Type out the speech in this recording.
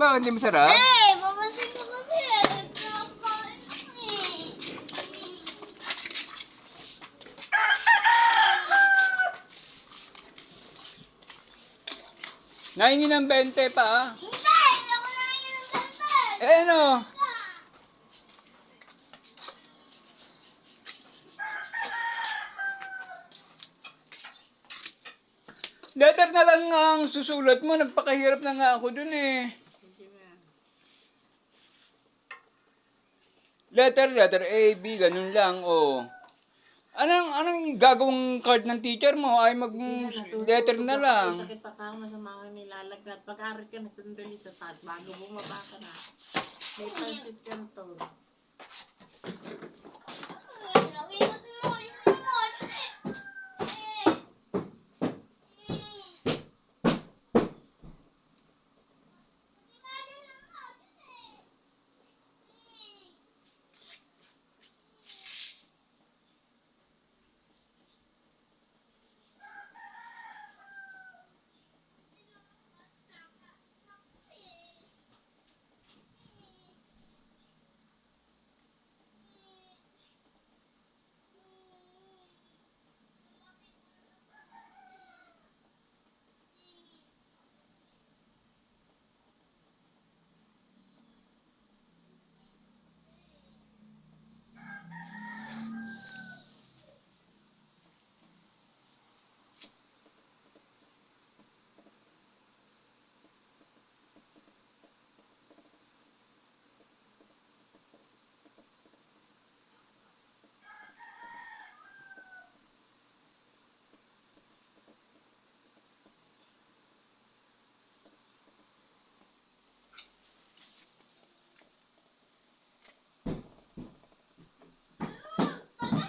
Bakit hindi masarap? Mamansin ko kasi. Nakakain ako eh. Nahingi ng 20 pa ah. Hindi ako nangyayin ng bentes. Ano? Letter na lang ang susulat mo. Nagpakahirap na nga ako dun eh. Letter A, B, ganun lang, oh. Anong gagawang card ng teacher mo? Ay letter na lang. Sakit pa ka sa mga nilalagnat. Pag-arit ka na sandali sa taas bago bumaba ka na. May transit ka to.